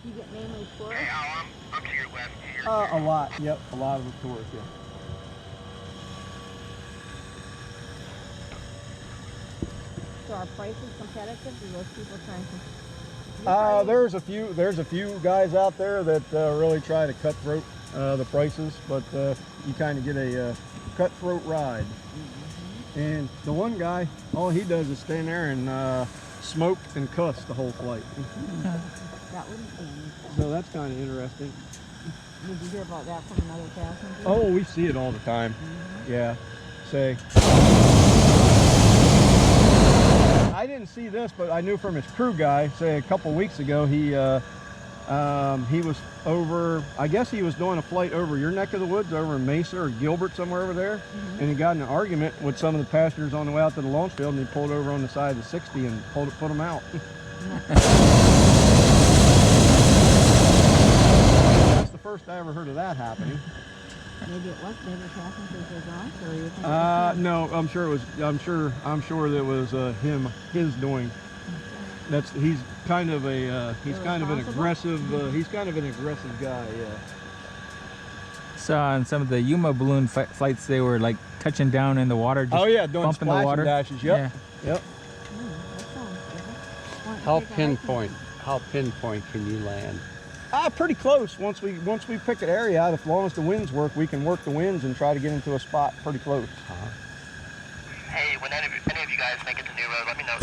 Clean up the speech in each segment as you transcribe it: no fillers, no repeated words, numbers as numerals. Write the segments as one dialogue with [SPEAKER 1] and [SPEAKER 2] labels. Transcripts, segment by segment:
[SPEAKER 1] you get mainly tourists?
[SPEAKER 2] Hey, Al, I'm to your west.
[SPEAKER 3] A lot, yep, a lot of the tourists, yeah.
[SPEAKER 1] So are prices competitive? Do those people trying to?
[SPEAKER 3] There's a few guys out there that really try to cutthroat the prices, but you kind of get a cutthroat ride. Mm-hmm. And the one guy, all he does is stand there and smoke and cuss the whole flight.
[SPEAKER 1] That wouldn't be anything.
[SPEAKER 3] So that's kind of interesting.
[SPEAKER 1] Did you hear about that from another passenger?
[SPEAKER 3] Oh, we see it all the time. Mm-hmm. Yeah. Say. I didn't see this, but I knew from his crew guy, say a couple weeks ago, he was over, I guess he was doing a flight over your neck of the woods, over in Mesa or Gilbert, somewhere over there, mm-hmm. and he got in an argument with some of the passengers on the way out to the launch field, and he pulled over on the side of the 60 and put them out. That's the first I ever heard of that happening.
[SPEAKER 1] Maybe it was, maybe passengers were drunk, or you think
[SPEAKER 3] no, I'm sure that was his doing. He's kind of an aggressive guy, yeah.
[SPEAKER 4] So on some of the Yuma balloon flights, they were like touching down in the water, just
[SPEAKER 3] doing
[SPEAKER 4] bumping the water.
[SPEAKER 3] Dashes, yep.
[SPEAKER 4] Yeah.
[SPEAKER 3] Yep.
[SPEAKER 1] that sounds good.
[SPEAKER 5] How pinpoint can you land?
[SPEAKER 3] Pretty close. Once we pick an area out, as long as the winds work, we can work the winds and try to get into a spot pretty close.
[SPEAKER 2] Hey, when any of you guys make it to New Road, let me know.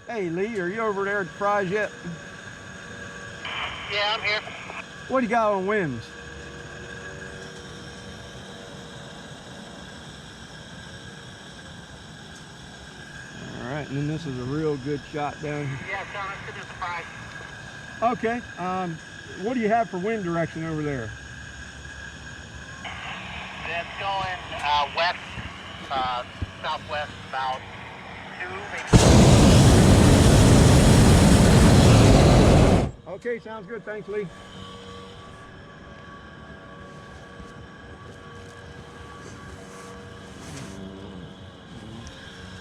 [SPEAKER 3] Hey Lee, are you over there at the prize yet?
[SPEAKER 2] Yeah, I'm here.
[SPEAKER 3] What do you got on winds? All right, and then this is a real good shot down here.
[SPEAKER 2] Yeah, Sean, let's get this surprise.
[SPEAKER 3] Okay, what do you have for wind direction over there?
[SPEAKER 2] It's going west, southwest, about 2, maybe.
[SPEAKER 3] Okay, sounds good. Thanks, Lee.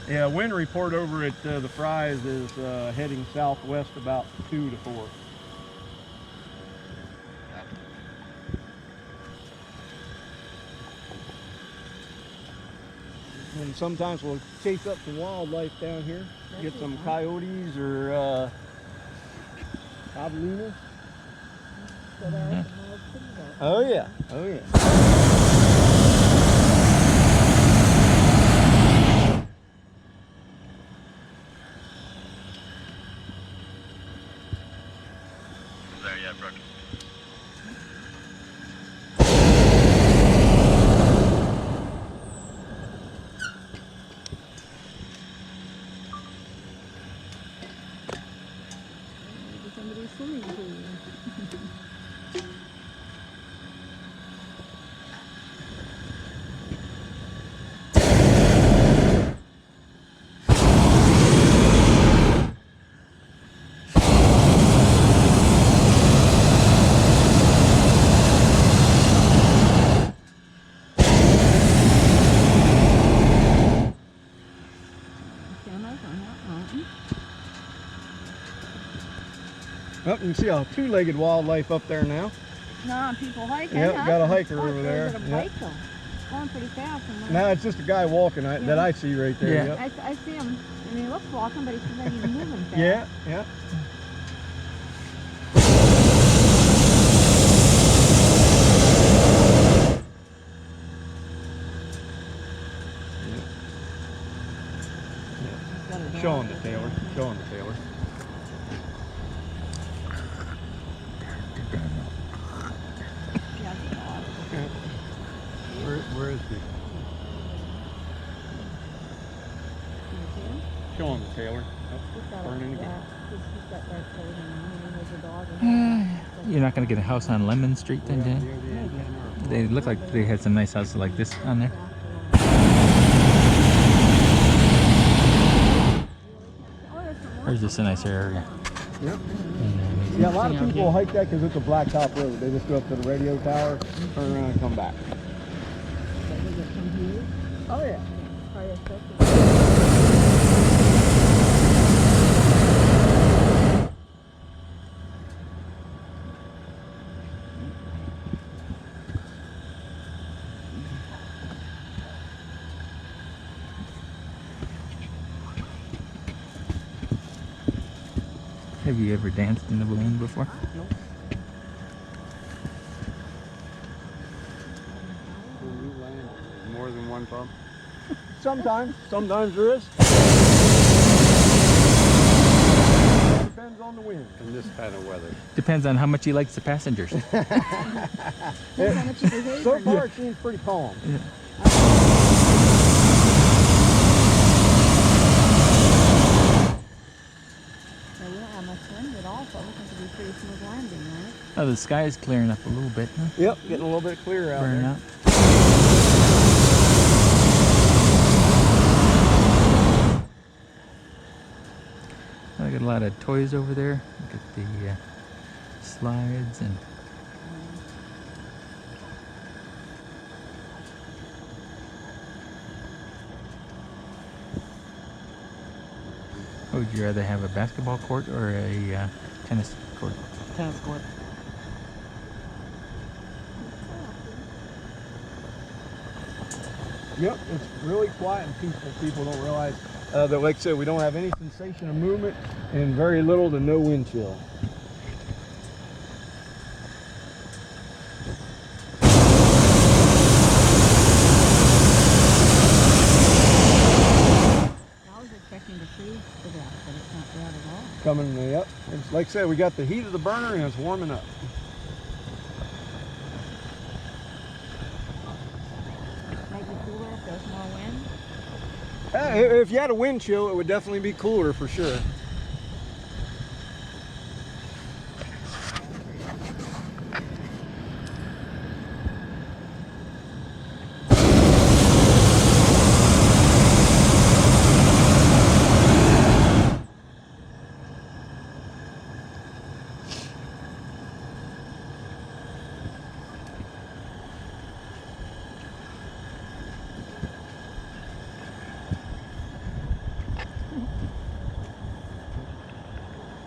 [SPEAKER 3] Yeah, wind report over at the Fry's is heading southwest about 2 to 4. And sometimes we'll chase up some wildlife down here, get some coyotes or javelinas. Oh yeah, oh yeah.
[SPEAKER 2] There, yeah, Brooke.
[SPEAKER 1] Somebody's swimming pool.
[SPEAKER 3] Oh, you can see a two-legged wildlife up there now.
[SPEAKER 1] No, people hiking.
[SPEAKER 3] Yep,
[SPEAKER 1] huh?
[SPEAKER 3] got a hiker over there.
[SPEAKER 1] Is it a bike though? It's going pretty fast.
[SPEAKER 3] No, it's just a guy walking that I see right there.
[SPEAKER 4] Yeah.
[SPEAKER 3] Yep.
[SPEAKER 1] I see him. I mean, he looks walking, but he's moving fast.
[SPEAKER 3] Yeah, yeah. Show him the Taylor. Show him the Taylor. Where is he? Show him the Taylor. Burning again.
[SPEAKER 4] You're not going to get a house on Lemon Street then, Dan? They look like they had some nice houses like this on there. Or is this a nicer area?
[SPEAKER 3] Yep. Yeah, a lot of people hike that because it's a blacktop road. They just go up to the radio tower, turn around and come back.
[SPEAKER 1] Oh yeah. Oh yeah, especially.
[SPEAKER 4] Have you ever danced in a balloon before?
[SPEAKER 1] Nope.
[SPEAKER 5] When you land, there's more than one bump.
[SPEAKER 3] Sometimes there is. Depends on the wind.
[SPEAKER 5] In this kind of weather.
[SPEAKER 4] Depends on how much he likes the passengers.
[SPEAKER 1] Depends how much you behave.
[SPEAKER 3] So
[SPEAKER 1] or
[SPEAKER 3] far,
[SPEAKER 1] not.
[SPEAKER 3] it seems pretty calm.
[SPEAKER 1] So we don't have much wind at all, so we think it'll be pretty smooth landing, right?
[SPEAKER 4] Oh, the sky is clearing up a little bit, huh?
[SPEAKER 3] Yep, getting a little bit clearer out
[SPEAKER 4] Burning
[SPEAKER 3] there.
[SPEAKER 4] out. I got a lot of toys over there. Look at the slides and would you rather have a basketball court or a tennis court?
[SPEAKER 1] Tennis court.
[SPEAKER 3] Yep, it's really quiet and peaceful. People don't realize that, like I said, we don't have any sensation of movement and very little to no wind chill.
[SPEAKER 1] I was expecting to freeze to death, but it's not bad at all.
[SPEAKER 3] Coming, yep. It's, like I said, we got the heat of the burner and it's warming up.
[SPEAKER 1] Might be cooler if there's more wind.
[SPEAKER 3] If you had a wind chill, it would definitely be cooler for sure.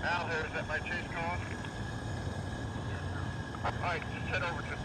[SPEAKER 2] Al here, is that my chase call? Alright, just head over to